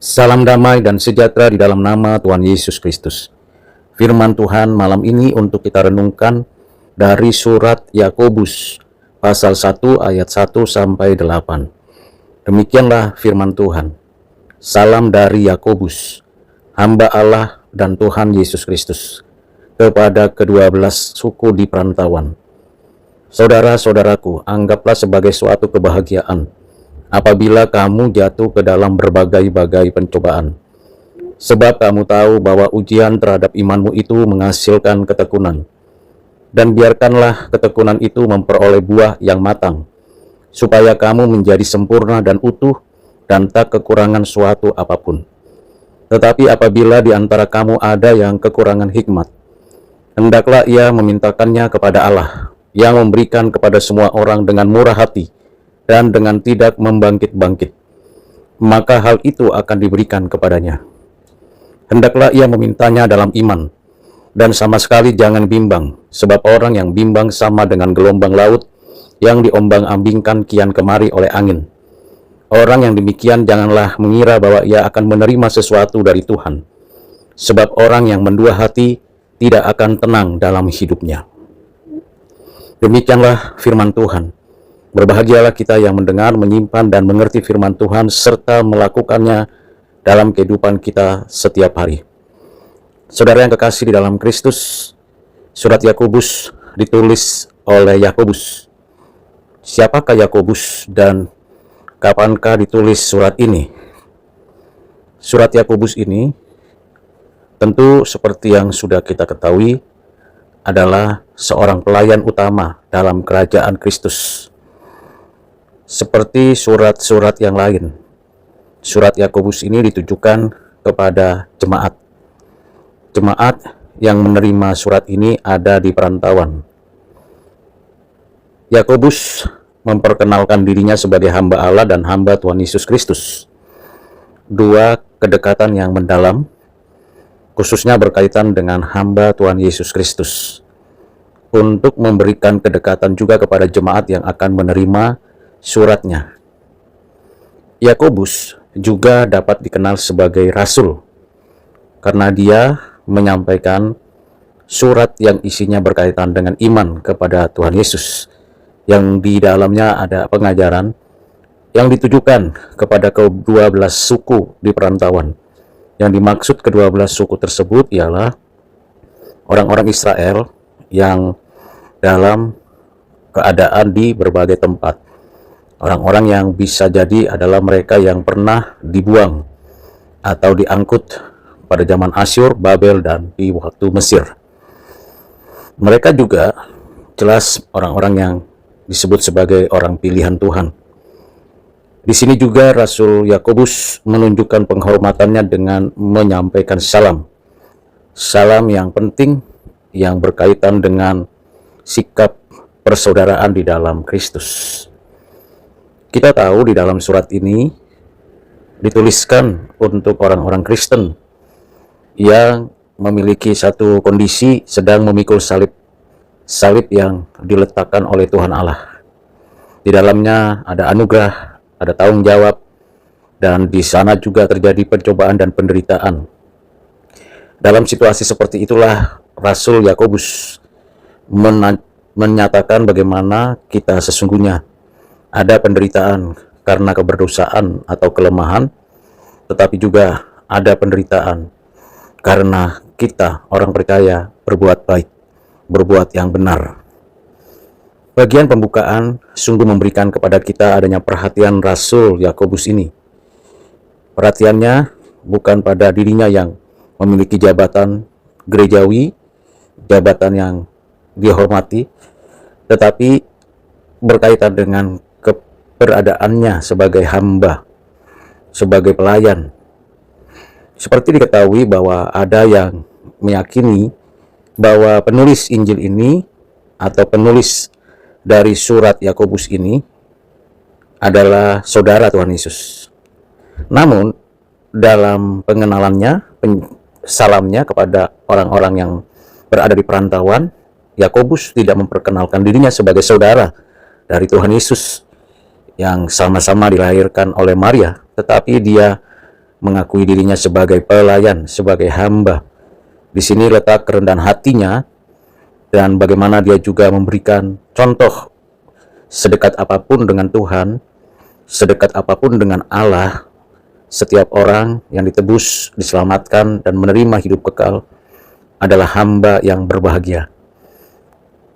Salam damai dan sejahtera di dalam nama Tuhan Yesus Kristus. Firman Tuhan malam ini untuk kita renungkan dari surat Yakobus pasal 1 ayat 1 sampai 8. Demikianlah firman Tuhan. Salam dari Yakobus, hamba Allah dan Tuhan Yesus Kristus, kepada kedua-belas suku di perantauan. Saudara-saudaraku, anggaplah sebagai suatu kebahagiaan apabila kamu jatuh ke dalam berbagai-bagai pencobaan. Sebab kamu tahu bahwa ujian terhadap imanmu itu menghasilkan ketekunan. Dan biarkanlah ketekunan itu memperoleh buah yang matang, supaya kamu menjadi sempurna dan utuh dan tak kekurangan suatu apapun. Tetapi apabila di antara kamu ada yang kekurangan hikmat, hendaklah ia memintakannya kepada Allah, yang memberikan kepada semua orang dengan murah hati, dan dengan tidak membangkit-bangkit, maka hal itu akan diberikan kepadanya. Hendaklah ia memintanya dalam iman, dan sama sekali jangan bimbang, sebab orang yang bimbang sama dengan gelombang laut yang diombang-ambingkan kian kemari oleh angin. Orang yang demikian janganlah mengira bahwa ia akan menerima sesuatu dari Tuhan, sebab orang yang mendua hati tidak akan tenang dalam hidupnya. Demikianlah firman Tuhan. Berbahagialah kita yang mendengar, menyimpan, dan mengerti firman Tuhan, serta melakukannya dalam kehidupan kita setiap hari. Saudara yang kekasih di dalam Kristus, surat Yakobus ditulis oleh Yakobus. Siapakah Yakobus dan kapankah ditulis surat ini? Surat Yakobus ini tentu seperti yang sudah kita ketahui adalah seorang pelayan utama dalam kerajaan Kristus. Seperti surat-surat yang lain, surat Yakobus ini ditujukan kepada jemaat. Jemaat yang menerima surat ini ada di perantauan. Yakobus memperkenalkan dirinya sebagai hamba Allah dan hamba Tuhan Yesus Kristus. Dua kedekatan yang mendalam, khususnya berkaitan dengan hamba Tuhan Yesus Kristus, untuk memberikan kedekatan juga kepada jemaat yang akan menerima suratnya. Yakobus juga dapat dikenal sebagai rasul karena dia menyampaikan surat yang isinya berkaitan dengan iman kepada Tuhan Yesus, yang di dalamnya ada pengajaran yang ditujukan kepada ke-12 suku di perantauan. Yang dimaksud ke-12 suku tersebut ialah orang-orang Israel yang dalam keadaan di berbagai tempat. Orang-orang yang bisa jadi adalah mereka yang pernah dibuang atau diangkut pada zaman Asyur, Babel, dan di waktu Mesir. Mereka juga jelas orang-orang yang disebut sebagai orang pilihan Tuhan. Di sini juga Rasul Yakobus menunjukkan penghormatannya dengan menyampaikan salam. Salam yang penting yang berkaitan dengan sikap persaudaraan di dalam Kristus. Kita tahu di dalam surat ini dituliskan untuk orang-orang Kristen yang memiliki satu kondisi sedang memikul salib yang diletakkan oleh Tuhan Allah. Di dalamnya ada anugerah, ada tanggung jawab, dan di sana juga terjadi pencobaan dan penderitaan. Dalam situasi seperti itulah Rasul Yakobus menyatakan bagaimana kita sesungguhnya ada penderitaan karena keberdosaan atau kelemahan, tetapi juga ada penderitaan karena kita orang percaya berbuat baik, berbuat yang benar. Bagian pembukaan sungguh memberikan kepada kita adanya perhatian Rasul Yakobus ini. Perhatiannya bukan pada dirinya yang memiliki jabatan gerejawi, jabatan yang dihormati, tetapi berkaitan dengan keberadaannya sebagai hamba, sebagai pelayan. Seperti diketahui bahwa ada yang meyakini bahwa penulis Injil ini atau penulis dari surat Yakobus ini adalah saudara Tuhan Yesus. Namun dalam pengenalannya, salamnya kepada orang-orang yang berada di perantauan, Yakobus tidak memperkenalkan dirinya sebagai saudara dari Tuhan Yesus yang sama-sama dilahirkan oleh Maria, tetapi dia mengakui dirinya sebagai pelayan, sebagai hamba. Di sini letak kerendahan hatinya dan bagaimana dia juga memberikan contoh sedekat apapun dengan Tuhan, sedekat apapun dengan Allah. Setiap orang yang ditebus, diselamatkan, dan menerima hidup kekal adalah hamba yang berbahagia.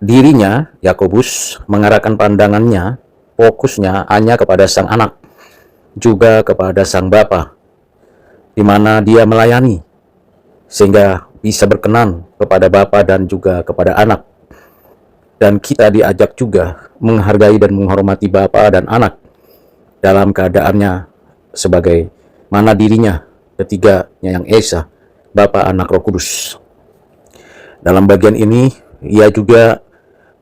Dirinya, Yakobus, mengarahkan pandangannya, fokusnya hanya kepada sang anak, juga kepada sang bapa, di mana dia melayani, sehingga bisa berkenan kepada bapa dan juga kepada anak. Dan kita diajak juga menghargai dan menghormati bapa dan anak dalam keadaannya sebagai mana dirinya, ketiganya yang Esa, Bapa, Anak, Roh Kudus. Dalam bagian ini, ia juga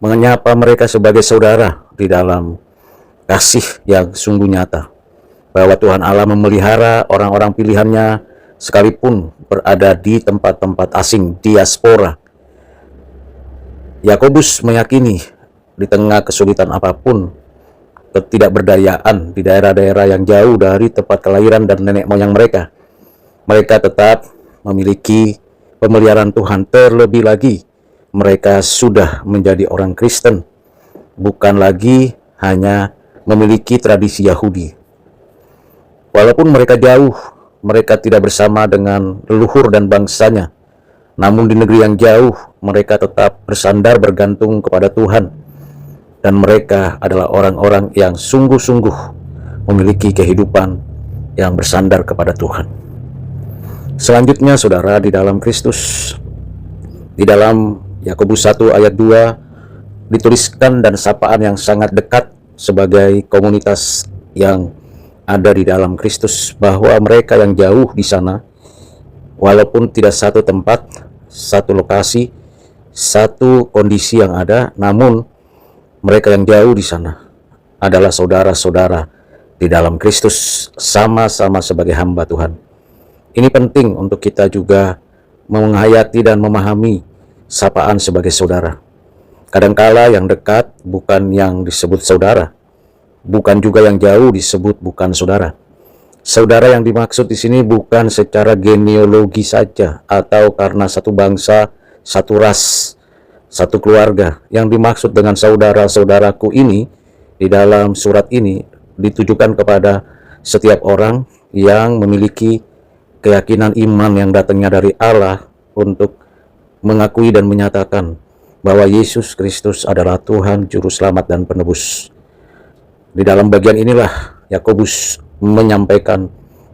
menyapa mereka sebagai saudara di dalam kasih yang sungguh nyata, bahwa Tuhan Allah memelihara orang-orang pilihannya sekalipun berada di tempat-tempat asing, diaspora. Yakobus meyakini di tengah kesulitan apapun, ketidakberdayaan di daerah-daerah yang jauh dari tempat kelahiran dan nenek moyang mereka, mereka tetap memiliki pemeliharaan Tuhan. Terlebih lagi, mereka sudah menjadi orang Kristen, bukan lagi hanya memiliki tradisi Yahudi. Walaupun mereka jauh, mereka tidak bersama dengan leluhur dan bangsanya, namun di negeri yang jauh, mereka tetap bersandar bergantung kepada Tuhan. Dan mereka adalah orang-orang yang sungguh-sungguh memiliki kehidupan yang bersandar kepada Tuhan. Selanjutnya, saudara, di dalam Kristus, di dalam Yakobus 1 ayat 2, dituliskan dan sapaan yang sangat dekat sebagai komunitas yang ada di dalam Kristus, bahwa mereka yang jauh di sana, walaupun tidak satu tempat, satu lokasi, satu kondisi yang ada, namun mereka yang jauh di sana adalah saudara-saudara di dalam Kristus, sama-sama sebagai hamba Tuhan. Ini penting untuk kita juga menghayati dan memahami sapaan sebagai saudara. Kadangkala yang dekat bukan yang disebut saudara, bukan juga yang jauh disebut bukan saudara. Saudara yang dimaksud di sini bukan secara genealogi saja atau karena satu bangsa, satu ras, satu keluarga. Yang dimaksud dengan saudara-saudaraku ini di dalam surat ini ditujukan kepada setiap orang yang memiliki keyakinan iman yang datangnya dari Allah untuk mengakui dan menyatakan bahwa Yesus Kristus adalah Tuhan, Juru Selamat dan Penebus. Di dalam bagian inilah Yakobus menyampaikan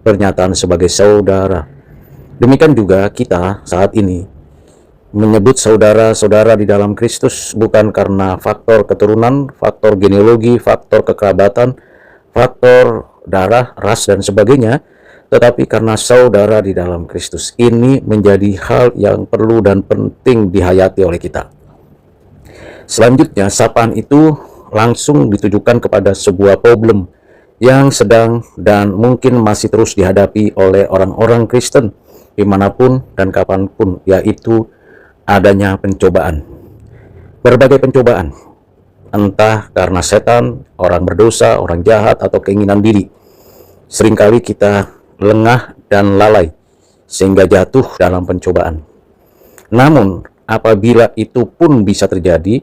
pernyataan sebagai saudara. Demikian juga kita saat ini menyebut saudara-saudara di dalam Kristus bukan karena faktor keturunan, faktor genealogi, faktor kekerabatan, faktor darah, ras, dan sebagainya, tetapi karena saudara di dalam Kristus. Ini menjadi hal yang perlu dan penting dihayati oleh kita. Selanjutnya, sapaan itu langsung ditujukan kepada sebuah problem yang sedang dan mungkin masih terus dihadapi oleh orang-orang Kristen dimanapun dan kapanpun, yaitu adanya pencobaan. Berbagai pencobaan, entah karena setan, orang berdosa, orang jahat, atau keinginan diri. Seringkali kita lengah dan lalai sehingga jatuh dalam pencobaan. Namun, apabila itu pun bisa terjadi,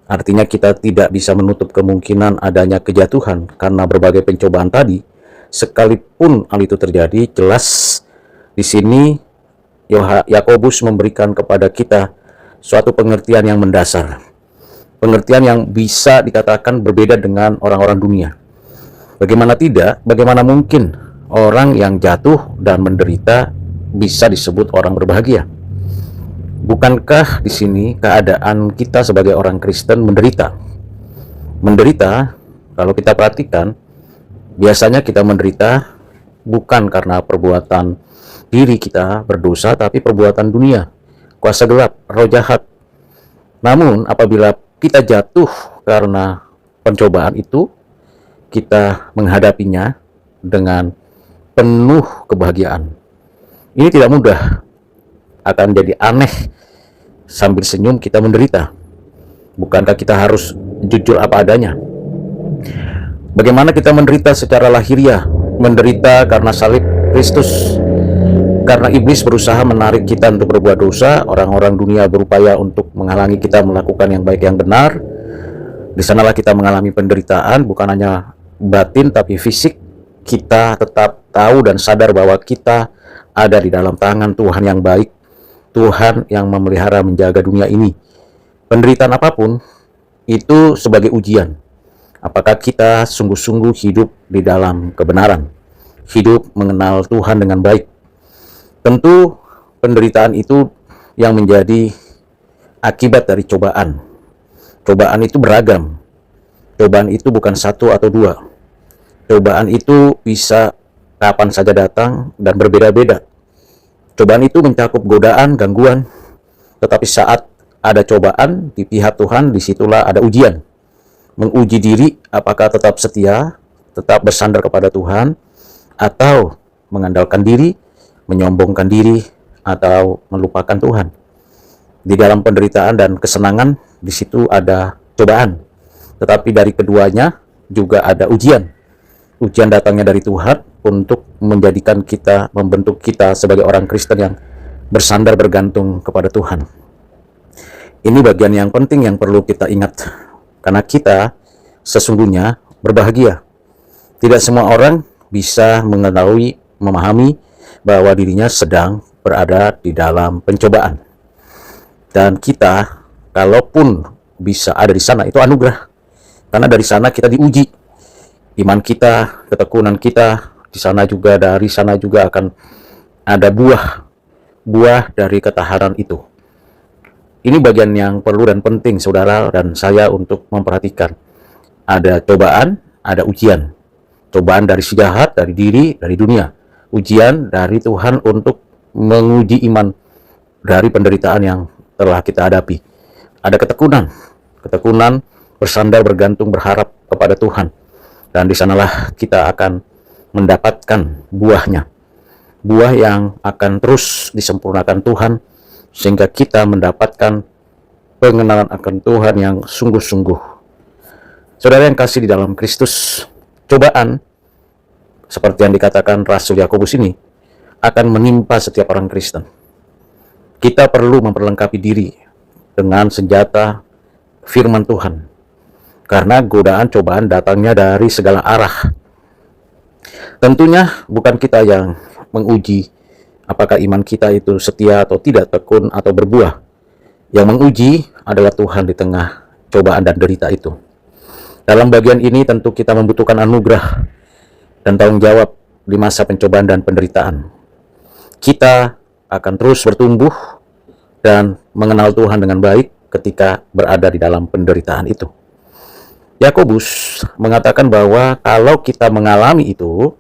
artinya kita tidak bisa menutup kemungkinan adanya kejatuhan karena berbagai pencobaan tadi. Sekalipun hal itu terjadi, jelas di sini Yakobus memberikan kepada kita suatu pengertian yang mendasar, pengertian yang bisa dikatakan berbeda dengan orang-orang dunia. Bagaimana tidak, bagaimana mungkin orang yang jatuh dan menderita bisa disebut orang berbahagia? Bukankah di sini keadaan kita sebagai orang Kristen menderita? Menderita, kalau kita perhatikan, biasanya kita menderita bukan karena perbuatan diri kita berdosa, tapi perbuatan dunia, kuasa gelap, roh jahat. Namun apabila kita jatuh karena pencobaan itu, kita menghadapinya dengan penuh kebahagiaan. Ini tidak mudah, akan jadi aneh sambil senyum kita menderita. Bukankah kita harus jujur apa adanya? Bagaimana kita menderita secara lahiriah, menderita karena salib, Kristus. Karena iblis berusaha menarik kita untuk berbuat dosa, orang-orang dunia berupaya untuk menghalangi kita melakukan yang baik yang benar. Di sanalah kita mengalami penderitaan, bukan hanya batin tapi fisik. Kita tetap tahu dan sadar bahwa kita ada di dalam tangan Tuhan yang baik, Tuhan yang memelihara menjaga dunia ini. Penderitaan apapun itu sebagai ujian. Apakah kita sungguh-sungguh hidup di dalam kebenaran, hidup mengenal Tuhan dengan baik? Tentu penderitaan itu yang menjadi akibat dari cobaan. Cobaan itu beragam. Cobaan itu bukan satu atau dua. Cobaan itu bisa kapan saja datang dan berbeda-beda. Cobaan itu mencakup godaan, gangguan. Tetapi saat ada cobaan di pihak Tuhan, disitulah ada ujian. Menguji diri apakah tetap setia, tetap bersandar kepada Tuhan, atau mengandalkan diri, menyombongkan diri, atau melupakan Tuhan. Di dalam penderitaan dan kesenangan, di situ ada cobaan. Tetapi dari keduanya juga ada ujian. Ujian datangnya dari Tuhan untuk menjadikan kita, membentuk kita sebagai orang Kristen yang bersandar bergantung kepada Tuhan. Ini bagian yang penting yang perlu kita ingat. Karena kita sesungguhnya berbahagia. Tidak semua orang bisa mengetahui, memahami bahwa dirinya sedang berada di dalam pencobaan. Dan kita, kalaupun bisa ada di sana, itu anugerah. Karena dari sana kita diuji. Iman kita, ketekunan kita, dari sana juga akan ada buah dari ketahanan itu. Ini bagian yang perlu dan penting saudara dan saya untuk memperhatikan. Ada cobaan, ada ujian. Cobaan dari si jahat, dari diri, dari dunia. Ujian dari Tuhan untuk menguji iman dari penderitaan yang telah kita hadapi. Ada ketekunan bersandar, bergantung, berharap kepada Tuhan. Dan di sanalah kita akan mendapatkan buahnya. Buah yang akan terus disempurnakan Tuhan, sehingga kita mendapatkan pengenalan akan Tuhan yang sungguh-sungguh. Saudara yang kasih di dalam Kristus, cobaan seperti yang dikatakan Rasul Yakobus ini akan menimpa setiap orang Kristen. Kita perlu memperlengkapi diri dengan senjata firman Tuhan. Karena godaan cobaan datangnya dari segala arah. Tentunya bukan kita yang menguji apakah iman kita itu setia atau tidak, tekun atau berbuah. Yang menguji adalah Tuhan di tengah cobaan dan derita itu. Dalam bagian ini tentu kita membutuhkan anugerah dan tanggung jawab di masa pencobaan dan penderitaan. Kita akan terus bertumbuh dan mengenal Tuhan dengan baik ketika berada di dalam penderitaan itu. Yakobus mengatakan bahwa kalau kita mengalami itu,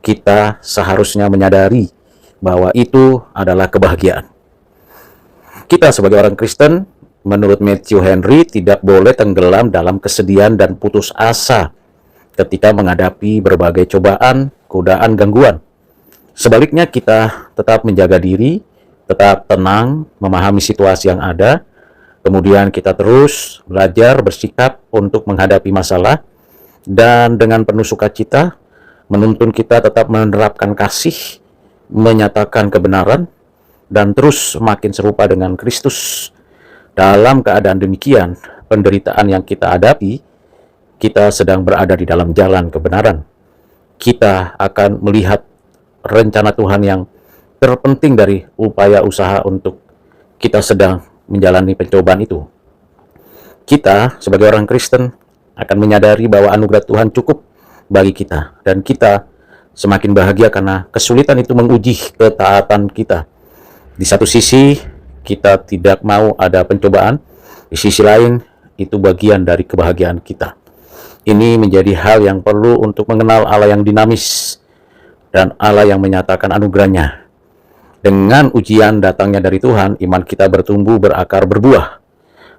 kita seharusnya menyadari bahwa itu adalah kebahagiaan. Kita sebagai orang Kristen, menurut Matthew Henry, tidak boleh tenggelam dalam kesedihan dan putus asa ketika menghadapi berbagai cobaan, godaan, gangguan. Sebaliknya kita tetap menjaga diri, tetap tenang, memahami situasi yang ada, kemudian kita terus belajar bersikap untuk menghadapi masalah, dan dengan penuh sukacita menuntun kita tetap menerapkan kasih, menyatakan kebenaran, dan terus makin serupa dengan Kristus. Dalam keadaan demikian, penderitaan yang kita hadapi, kita sedang berada di dalam jalan kebenaran. Kita akan melihat rencana Tuhan yang terpenting dari upaya usaha untuk kita sedang menjalani pencobaan itu. Kita sebagai orang Kristen akan menyadari bahwa anugerah Tuhan cukup bagi kita, dan kita semakin bahagia karena kesulitan itu menguji ketaatan kita. Di satu sisi kita tidak mau ada pencobaan, di sisi lain itu bagian dari kebahagiaan kita. Ini menjadi hal yang perlu untuk mengenal Allah yang dinamis dan Allah yang menyatakan anugerahnya. Dengan ujian datangnya dari Tuhan, iman kita bertumbuh, berakar, berbuah.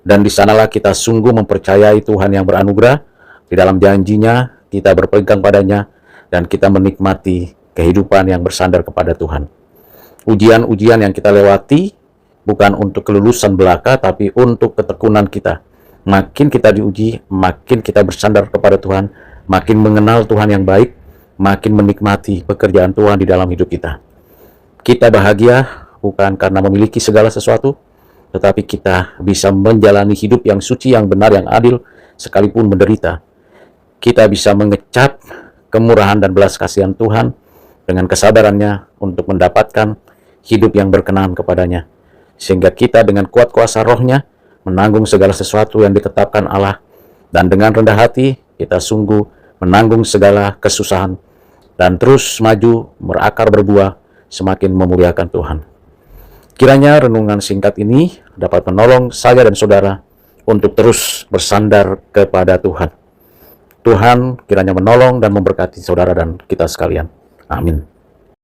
Dan di sanalah kita sungguh mempercayai Tuhan yang beranugerah. Di dalam janjinya, kita berpegang padanya, dan kita menikmati kehidupan yang bersandar kepada Tuhan. Ujian-ujian yang kita lewati bukan untuk kelulusan belaka, tapi untuk ketekunan kita. Makin kita diuji, makin kita bersandar kepada Tuhan, makin mengenal Tuhan yang baik, makin menikmati pekerjaan Tuhan di dalam hidup kita. Kita bahagia bukan karena memiliki segala sesuatu, tetapi kita bisa menjalani hidup yang suci, yang benar, yang adil, sekalipun menderita. Kita bisa mengecap kemurahan dan belas kasihan Tuhan dengan kesabarannya untuk mendapatkan hidup yang berkenan kepadanya. Sehingga kita dengan kuat kuasa rohnya menanggung segala sesuatu yang ditetapkan Allah. Dan dengan rendah hati kita sungguh menanggung segala kesusahan dan terus maju berakar berbuah semakin memuliakan Tuhan. Kiranya renungan singkat ini dapat menolong saya dan saudara untuk terus bersandar kepada Tuhan. Tuhan kiranya menolong dan memberkati saudara dan kita sekalian. Amin.